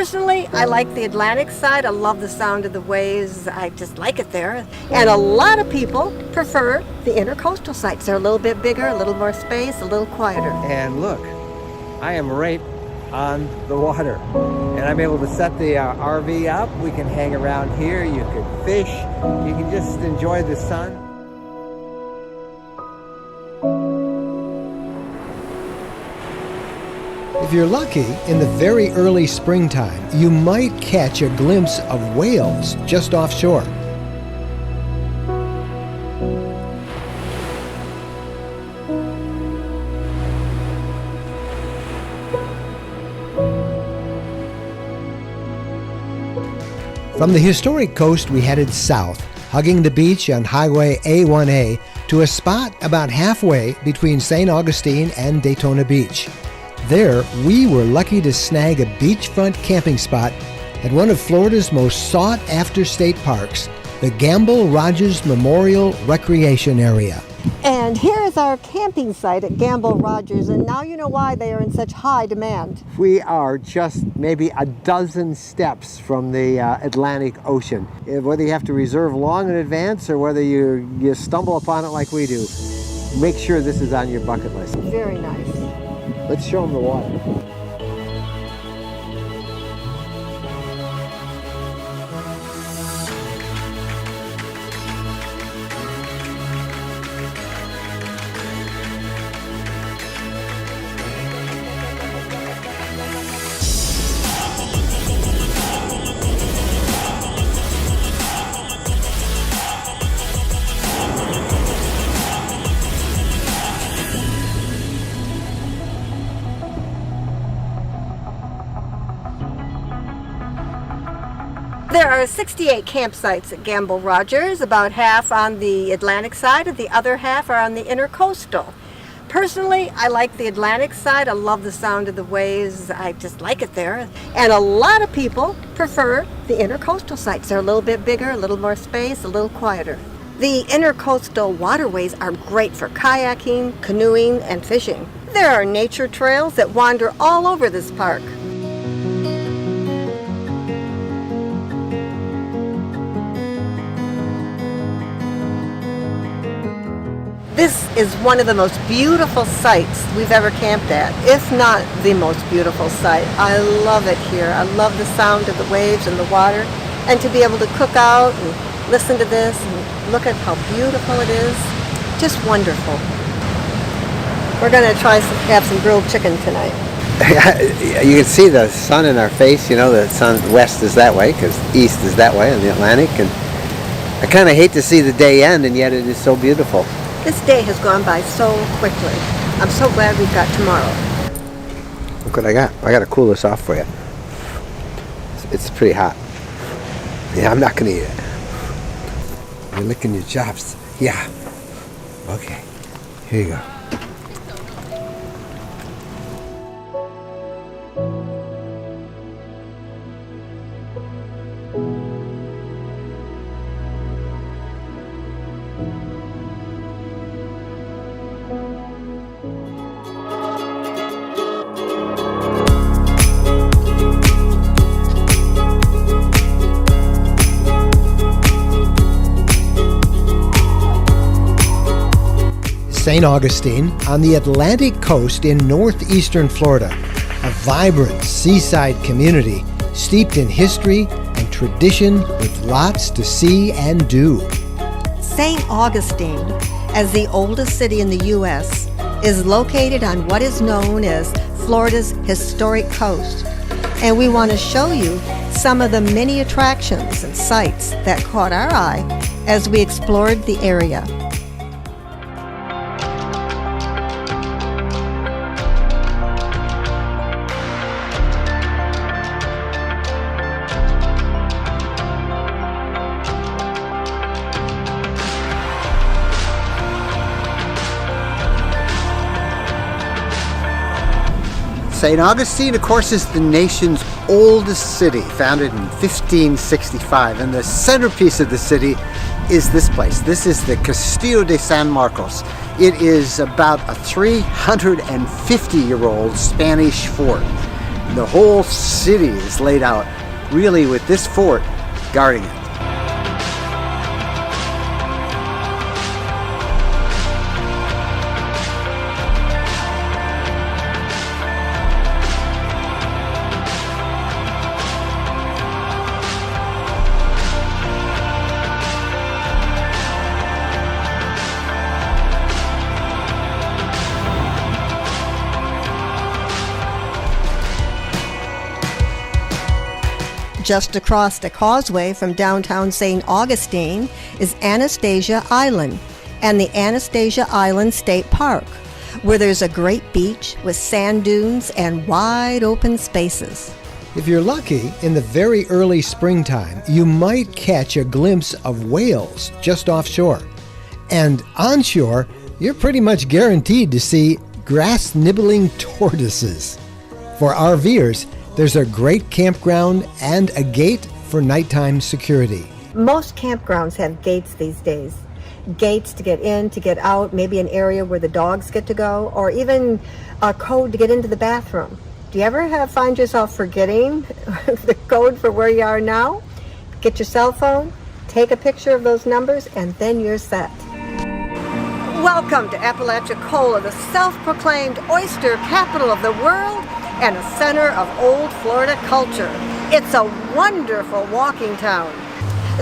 Personally, I like the Atlantic side. I love the sound of the waves. I just like it there. And a lot of people prefer the intercoastal sites. They're a little bit bigger, a little more space, a little quieter. And look, I am right on the water. And I'm able to set the RV up. We can hang around here. You can fish. You can just enjoy the sun. If you're lucky, in the very early springtime, you might catch a glimpse of whales just offshore. From the historic coast, we headed south, hugging the beach on Highway A1A to a spot about halfway between St. Augustine and Daytona Beach. There, we were lucky to snag a beachfront camping spot at one of Florida's most sought-after state parks, the Gamble Rogers Memorial Recreation Area. And here is our camping site at Gamble Rogers, and now you know why they are in such high demand. We are just maybe a dozen steps from the Atlantic Ocean. Whether you have to reserve long in advance or whether you stumble upon it like we do, make sure this is on your bucket list. Very nice. Let's show them the water. There are 68 campsites at Gamble Rogers, about half on the Atlantic side and the other half are on the intercoastal. Personally, I like the Atlantic side. I love the sound of the waves. I just like it there. And a lot of people prefer the intercoastal sites. They're a little bit bigger, a little more space, a little quieter. The intercoastal waterways are great for kayaking, canoeing, and fishing. There are nature trails that wander all over this park. This is one of the most beautiful sites we've ever camped at, if not the most beautiful site. I love it here. I love the sound of the waves and the water, and to be able to cook out and listen to this and look at how beautiful it is. Just wonderful. We're going to try have some grilled chicken tonight. You can see the sun in our face. You know, the sun west is that way because east is that way in the Atlantic. And I kind of hate to see the day end, and yet it is so beautiful. This day has gone by so quickly. I'm so glad we've got tomorrow. Look what I got. I got to cool this off for you. It's pretty hot. Yeah, I'm not going to eat it. You're licking your chops. Yeah. Okay. Here you go. St. Augustine on the Atlantic coast in northeastern Florida, a vibrant seaside community steeped in history and tradition with lots to see and do. St. Augustine, as the oldest city in the U.S., is located on what is known as Florida's historic coast, and we want to show you some of the many attractions and sights that caught our eye as we explored the area. St. Augustine, of course, is the nation's oldest city, founded in 1565, and the centerpiece of the city is this place. This is the Castillo de San Marcos. It is about a 350-year-old Spanish fort. And the whole city is laid out really with this fort guarding it. Just across the causeway from downtown St. Augustine is Anastasia Island and the Anastasia Island State Park, where there's a great beach with sand dunes and wide open spaces. If you're lucky, in the very early springtime, you might catch a glimpse of whales just offshore. And onshore, you're pretty much guaranteed to see grass-nibbling tortoises. For RVers, there's a great campground and a gate for nighttime security. Most campgrounds have gates these days. Gates to get in, to get out, maybe an area where the dogs get to go, or even a code to get into the bathroom. Do you ever find yourself forgetting the code for where you are now? Get your cell phone, take a picture of those numbers, and then you're set. Welcome to Apalachicola, the self-proclaimed oyster capital of the world and a center of old Florida culture. It's a wonderful walking town.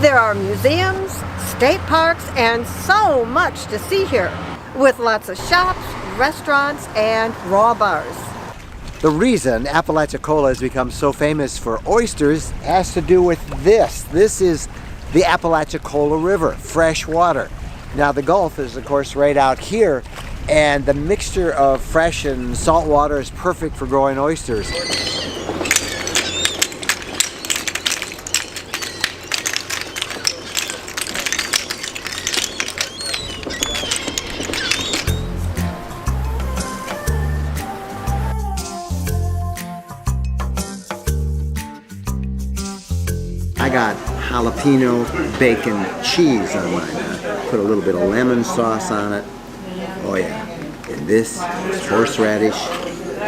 There are museums, state parks, and so much to see here, with lots of shops, restaurants, and raw bars. The reason Apalachicola has become so famous for oysters has to do with this. This is the Apalachicola River, fresh water. Now the Gulf is of course right out here, and the mixture of fresh and salt water is perfect for growing oysters. I got jalapeno bacon cheese on mine. Put a little bit of lemon sauce on it. Oh yeah. And this is horseradish.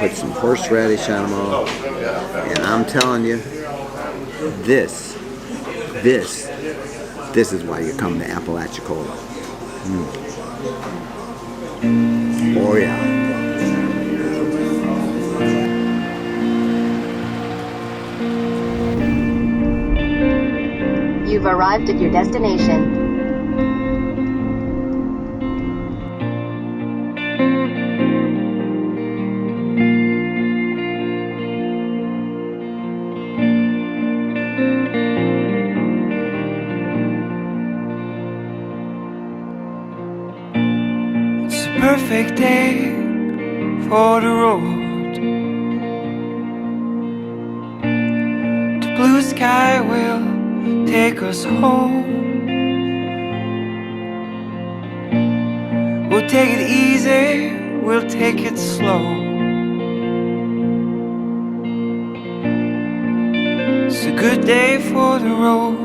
Put some horseradish on them all. And I'm telling you, this is why you come to Apalachicola. Oh yeah. You've arrived at your destination. It's a perfect day for the road. The blue sky will take us home. We'll take it easy, we'll take it slow. It's a good day for the road.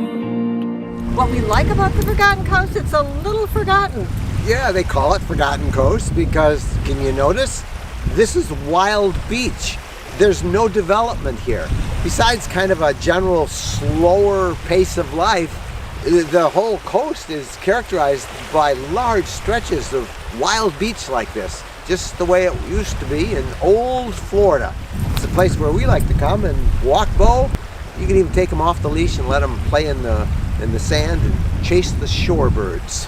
What we like about the Forgotten Coast, it's a little forgotten. Yeah, they call it Forgotten Coast because, can you notice? This is wild beach. There's no development here. Besides kind of a general slower pace of life, the whole coast is characterized by large stretches of wild beach like this, just the way it used to be in old Florida. It's a place where we like to come and walk Bo. You can even take them off the leash and let them play in the sand and chase the shorebirds.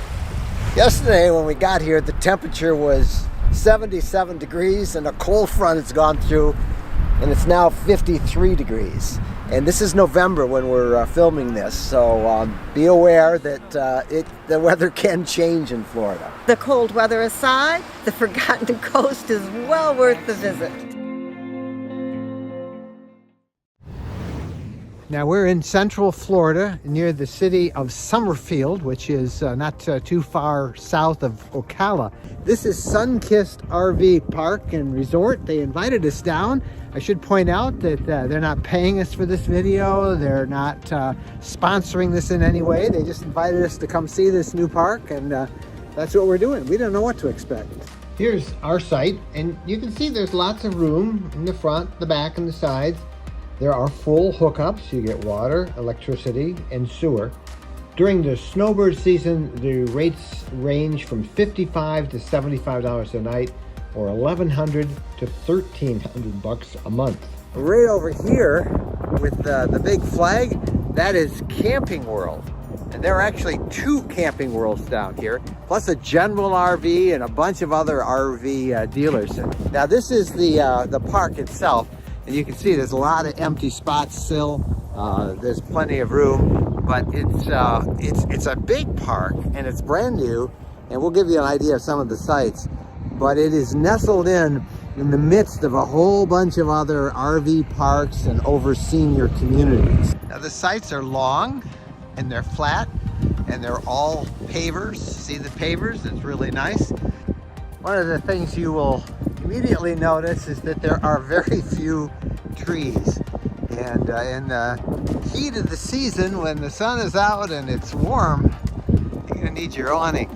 Yesterday when we got here, the temperature was 77 degrees and a cold front has gone through, and it's now 53 degrees. And this is November when we're filming this, so be aware that the weather can change in Florida. The cold weather aside, the Forgotten Coast is well worth the visit. Now we're in central Florida near the city of Summerfield, which is not too far south of Ocala. This is Sunkissed RV Park and Resort. They invited us down. I should point out that they're not paying us for this video. They're not sponsoring this in any way. They just invited us to come see this new park, and that's what we're doing. We don't know what to expect. Here's our site, and you can see there's lots of room in the front, the back, and the sides. There are full hookups. You get water, electricity, and sewer. During the snowbird season, the rates range from $55 to $75 a night, or $1,100 to $1,300 a month. Right over here with the big flag, that is Camping World. And there are actually 2 camping worlds down here, plus a general RV and a bunch of other RV dealers. Now this is the park itself, and you can see there's a lot of empty spots still. There's plenty of room, but it's a big park and it's brand new, and we'll give you an idea of some of the sites. But it is nestled in the midst of a whole bunch of other RV parks and over senior communities. Now the sites are long and they're flat and they're all pavers. See the pavers? It's really nice. One of the things you will immediately notice is that there are very few trees. And in the heat of the season, when the sun is out and it's warm, you're gonna need your awning.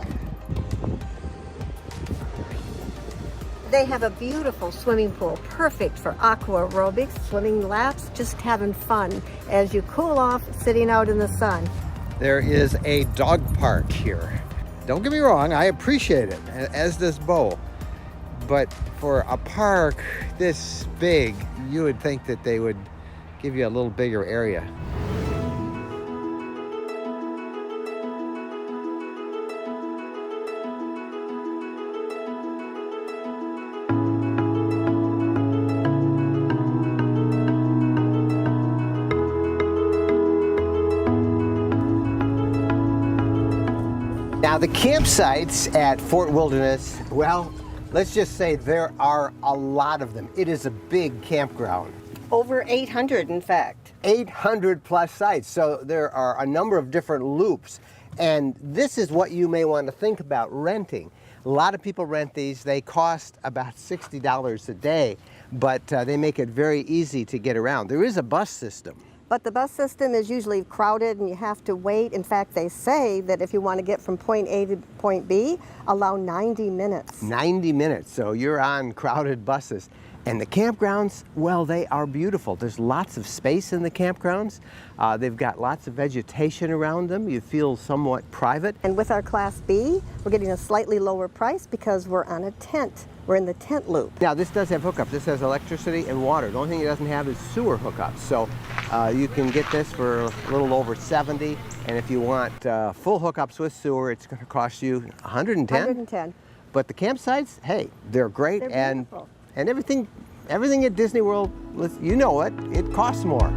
They have a beautiful swimming pool, perfect for aqua aerobics, swimming laps, just having fun as you cool off sitting out in the sun. There is a dog park here. Don't get me wrong, I appreciate it, as does Bo. But for a park this big, you would think that they would give you a little bigger area. Now the campsites at Fort Wilderness, well, let's just say there are a lot of them. It is a big campground. Over 800, in fact. 800 plus sites, so there are a number of different loops. And this is what you may want to think about renting. A lot of people rent these. They cost about $60 a day, but they make it very easy to get around. There is a bus system. But the bus system is usually crowded and you have to wait. In fact, they say that if you want to get from point A to point B, allow 90 minutes. 90 minutes, so you're on crowded buses. And the campgrounds, well, they are beautiful. There's lots of space in the campgrounds. They've got lots of vegetation around them. You feel somewhat private. And with our Class B, we're getting a slightly lower price because we're on a tent. We're in the tent loop. Now this does have hookups. This has electricity and water. The only thing it doesn't have is sewer hookups. So you can get this for a little over $70. And if you want full hookups with sewer, it's going to cost you $110. $110. But the campsites, hey, they're great. They're beautiful. And everything at Disney World, you know it costs more.